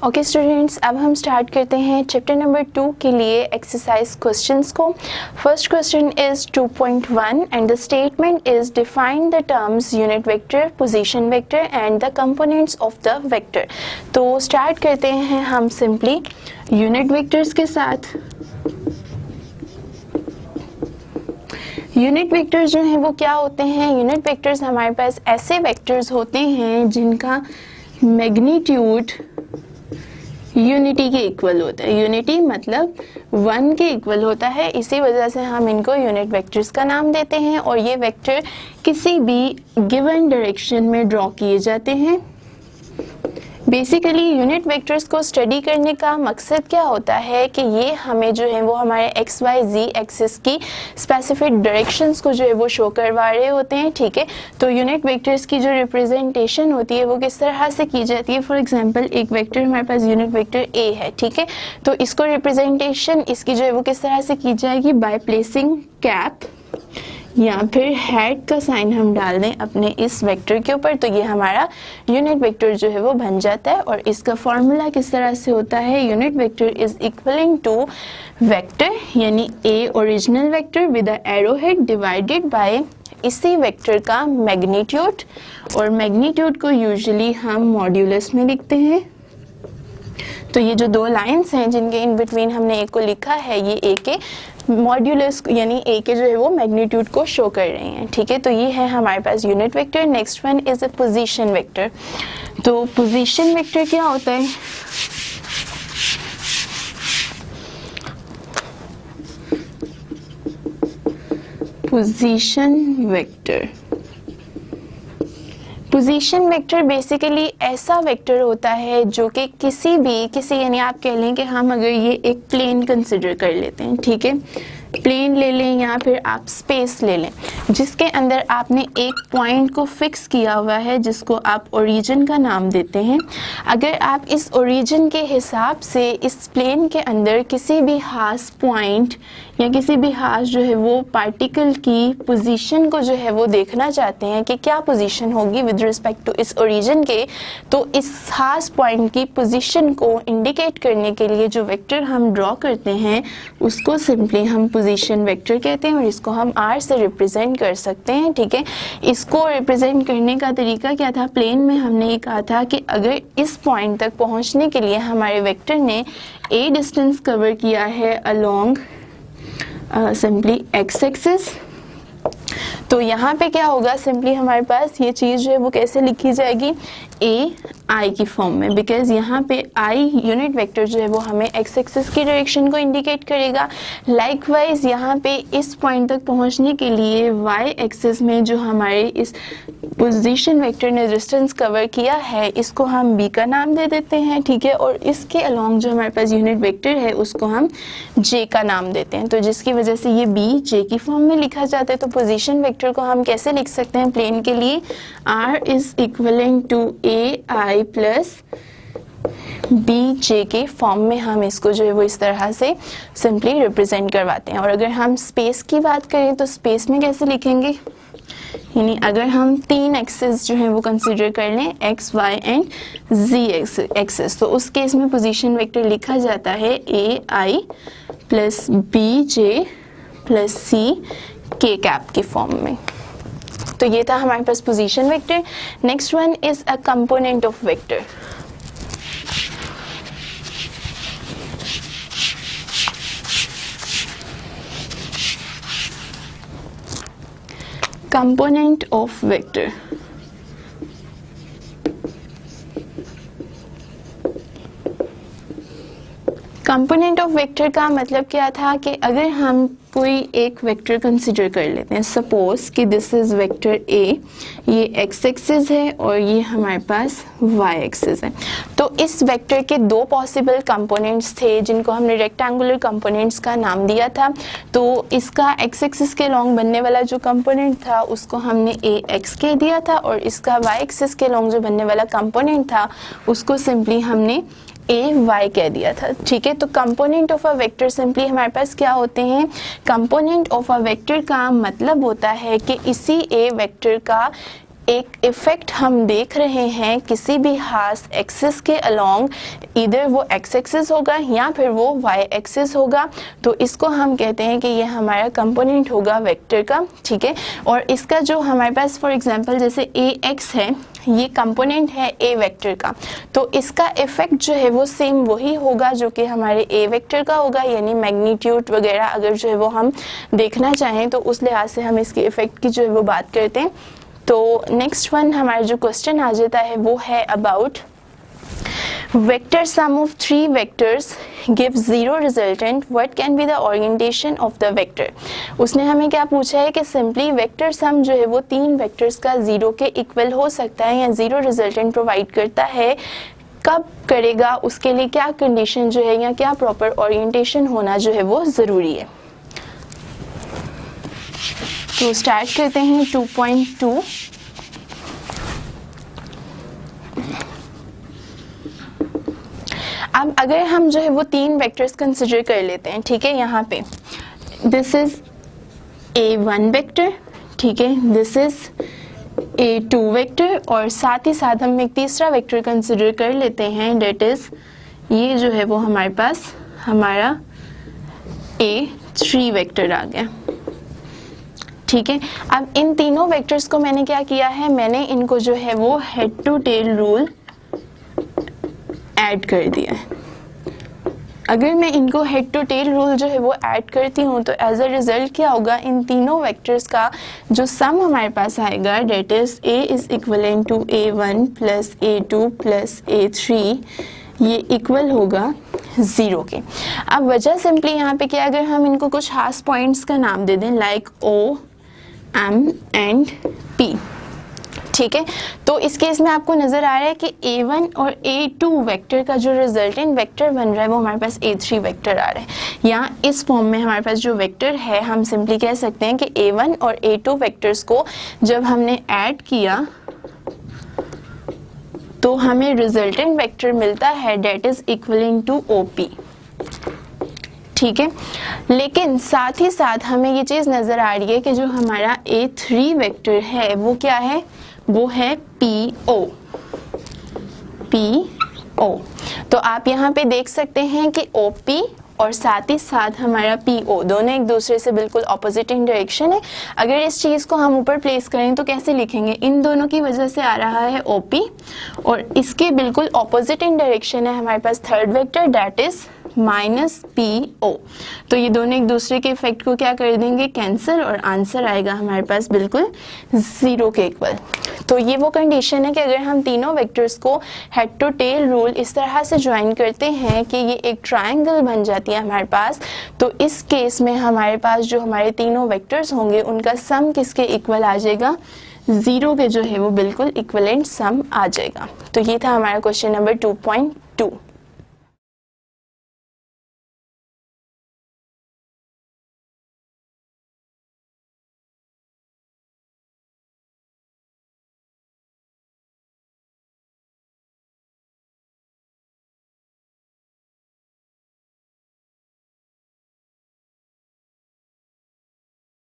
Okay students, अब हम start करते हैं चैप्टर नंबर 2 के लिए एक्सरसाइज क्वेश्चंस को। First question is 2.1 and the statement is define the terms unit vector, position vector and the components of the vector. तो start करते हैं हम सिंपली यूनिट वेक्टर्स के साथ। यूनिट वेक्टर्स जो हैं वो क्या होते हैं? यूनिट वेक्टर्स हमारे पास ऐसे वेक्टर्स होते हैं जिनका मैग्नीट्यूड यूनिटी के इक्वल होता है। यूनिटी मतलब 1 के इक्वल होता है, इसी वजह से हम इनको यूनिट वेक्टर्स का नाम देते हैं। और ये वेक्टर किसी भी गिवन डायरेक्शन में ड्रॉ किए जाते हैं। बेसिकली यूनिट वेक्टर्स को स्टडी करने का मकसद क्या होता है कि ये हमें जो है वो हमारे एक्स वाई जी एक्सिस की स्पेसिफिक डायरेक्शंस को जो है वो शो करवा रहे होते हैं। ठीक है, तो यूनिट वेक्टर्स की जो रिप्रेजेंटेशन होती है वो किस तरह से की जाती है? फॉर एग्जांपल एक वेक्टर हमारे पास यूनिट वेक्टर ए है, ठीक है, तो इसको रिप्रेजेंटेशन इसकी जो है वो किस तरह से की जाएगी? बाय प्लेसिंग कैप या फिर हैट का साइन हम डाल दें अपने इस वेक्टर के ऊपर, तो ये हमारा यूनिट वेक्टर जो है वो बन जाता है। और इसका फॉर्मूला किस तरह से होता है? Unit vector is equalling to vector यानी a original vector with a arrow head divided by इसी वेक्टर का मैग्नीट्यूड। और मैग्नीट्यूड को यूजुअली हम मॉड्यूलस में लिखते हैं। तो ये जो दो लाइंस हैं जिनके इन बिटवीन हमने ए को लिखा है, ये ए के मॉड्यूलस यानी ए के जो है वो मैग्नीट्यूड को शो कर रहे हैं। ठीक है, तो ये है हमारे पास unit vector. Next one is a position vector. तो पोजीशन वेक्टर क्या होता है? Position vector, position vector basically ऐसा वेक्टर होता है जो कि किसी यानी आप कह लें कि हम अगर ये एक प्लेन कंसिडर कर लेते हैं, ठीक है, प्लेन ले लें या फिर आप स्पेस ले लें जिसके अंदर आपने एक पॉइंट को फिक्स किया हुआ है जिसको आप ओरिजिन का नाम देते हैं। अगर आप इस ओरिजिन के हिसाब से इस प्लेन के अंदर किसी भी खास पॉइंट या किसी भी खास जो है वो पार्टिकल की पोजीशन को जो है वो देखना चाहते हैं कि क्या पोजीशन होगी विद रिस्पेक्ट टू इस ओरिजिन के, तो इस खास पॉइंट की पोजीशन को इंडिकेट करने के लिए जो वेक्टर हम ड्रॉ करते हैं उसको सिंपली हम पोजीशन वेक्टर कहते हैं और इसको हम आर से रिप्रेजेंट कर सकते हैं। ठीक है, इसको रिप्रेजेंट करने का तरीका क्या था? प्लेन में हमने ये कहा था कि अगर इस पॉइंट तक पहुंचने के लिए हमारे वेक्टर ने ए डिस्टेंस कवर किया है अलोंग सिंपली एक्स एक्सिस, तो यहाँ पे क्या होगा? सिंपली हमारे पास ये चीज़ जो है वो कैसे लिखी जाएगी? ए आई की फॉर्म में, बिकॉज यहाँ पे आई यूनिट वेक्टर जो है वो हमें एक्स एक्सिस की डायरेक्शन को इंडिकेट करेगा। लाइकवाइज यहाँ पे इस पॉइंट तक पहुँचने के लिए वाई एक्सिस में जो हमारे इस पोजीशन वेक्टर ने डिस्टेंस कवर किया है इसको हम बी का नाम दे देते हैं। ठीक है, और इसके अलोंग जो हमारे पास यूनिट वेक्टर है उसको हम जे का नाम देते हैं, तो जिसकी वजह से ये बी जे की फॉर्म में लिखा जाता है। तो पोजीशन वेक्टर को हम कैसे लिख सकते हैं प्लेन के लिए? R is equalling to A I plus B J के फॉर्म में हम इसको जो है वो इस तरह से सिंपली रिप्रेजेंट करवाते हैं। और अगर हम स्पेस की बात करें तो स्पेस में कैसे लिखेंगे? यानी अगर हम 3 एक्सिस जो है वो कंसीडर कर लें, x y and z axis, तो उस केस में पोजीशन वेक्टर लिखा जाता है a I plus B j plus c k cap की फॉर्म में। तो ये था हमारे पास position vector. Next one is a component of vector. Component of vector, component of vector का मतलब क्या था कि अगर हम कोई एक वेक्टर कंसिडर कर लेते हैं, सपोज कि दिस इज वेक्टर ए, ये एक्स एक्सिस है और ये हमारे पास वाई एक्सिस है, तो इस वेक्टर के दो पॉसिबल कंपोनेंट्स थे जिनको हमने रेक्टेंगुलर कंपोनेंट्स का नाम दिया था। तो इसका एक्स एक्सिस के लॉन्ग बनने वाला जो कंपोनेंट था उसको हमने ए एक्स कह दिया था और इसका वाई एक्सिस के लॉन्ग जो बनने वाला कंपोनेंट था उसको सिंपली हमने ए वाई कह दिया था। ठीक है, तो component of a vector simply हमारे पास क्या होते हैं? कंपोनेंट ऑफ अ वेक्टर का मतलब होता है कि इसी ए वेक्टर का एक इफेक्ट हम देख रहे हैं किसी भी हाथ एक्सिस के अलोंग, इधर वो एक्स एक्सिस होगा या फिर वो वाई एक्सिस होगा, तो इसको हम कहते हैं कि ये हमारा कंपोनेंट होगा वेक्टर का, ठीक है। और इसका जो हमारे पास फॉर एग्जांपल जैसे ए एक्स है, ये कंपोनेंट है ए वेक्टर का, तो इसका इफेक्ट जो है वो सेम वही होगा जो कि हमारे ए वेक्टर का होगा, यानी मैग्नीट्यूड वगैरह अगर जो है वो हम देखना चाहें तो उस लिहाज से हम इसके इफेक्ट की जो है वो बात करते हैं। तो नेक्स्ट वन हमारा जो क्वेश्चन आ जाता है वो है about vector sum of 3 vectors give 0 resultant, what can be the orientation of the vector. उसने हमें क्या पूछा है कि सिंपली वेक्टर सम जो है वो 3 वेक्टर्स का 0 के इक्वल हो सकता है या 0 रिजल्टेंट प्रोवाइड करता है, कब करेगा, उसके लिए क्या कंडीशन जो है या क्या प्रॉपर ओरिएंटेशन होना जो है वो ज़रूरी है। तो स्टार्ट करते हैं 2.2। अब अगर हम जो है वो 3 वेक्टर्स कंसिडर कर लेते हैं, ठीक है, यहाँ पे दिस इज A1 वेक्टर, ठीक है, दिस इज A2 वेक्टर, और साथ ही साथ हम एक तीसरा वेक्टर कंसिडर कर लेते हैं, डेट इज ये जो है वो हमारे पास हमारा A3 वेक्टर आ गया, ठीक है। अब इन तीनों वेक्टर्स को मैंने क्या किया है, मैंने इनको जो है वो head to tail rule add कर दिया है। अगर मैं इनको हेड टू टेल रूल जो है वो ऐड करती हूँ तो एज अ रिजल्ट क्या होगा, इन तीनों वेक्टर्स का जो सम हमारे पास आएगा, that is A is equivalent to A1 plus A2 plus A3, ये इक्वल होगा 0 के। अब वजह सिंपली यहाँ पे क्या, अगर हम इनको कुछ खास पॉइंट्स का नाम दे दें like O, M and P, ठीक है, तो इस केस में आपको नजर आ रहा है कि A1 और A2 वेक्टर का जो रिजल्टेंट वेक्टर बन रहा है वो हमारे पास A3 वेक्टर आ रहा है। यहाँ इस फॉर्म में हमारे पास जो वेक्टर है, हम सिंपली कह सकते हैं कि A1 और A2 वेक्टर्स को जब हमने ऐड किया तो हमें रिजल्टेंट वेक्टर मिलता है, that is equalling to OP, ठीक है। लेकिन साथ ही साथ हमें ये चीज नजर आ रही है कि जो हमारा A3 वेक्टर है वो क्या है, वो है PO। तो आप यहाँ पे देख सकते हैं कि OP और साथ ही साथ हमारा PO दोनों एक दूसरे से बिल्कुल ऑपोजिट इन डायरेक्शन है। अगर इस चीज़ को हम ऊपर प्लेस करें तो कैसे लिखेंगे, इन दोनों की वजह से आ रहा है OP और इसके बिल्कुल ऑपोजिट इन डायरेक्शन है हमारे पास third vector, that is minus PO। तो ये दोनों एक दूसरे के इफेक्ट को क्या कर देंगे, कैंसिल, और आंसर आएगा हमारे पास बिल्कुल 0 के इक्वल। तो ये वो कंडीशन है कि अगर हम तीनों वेक्टर्स को हेड टू टेल रूल इस तरह से ज्वाइन करते हैं कि ये एक ट्रायंगल बन जाती है हमारे पास, तो इस केस में हमारे पास जो हमारे तीनों वेक्टर्स होंगे उनका सम किसके इक्वल आ जाएगा, 0 के जो है वो बिल्कुल इक्वलेंट सम आ जाएगा। तो ये था हमारा क्वेश्चन नंबर 2.2।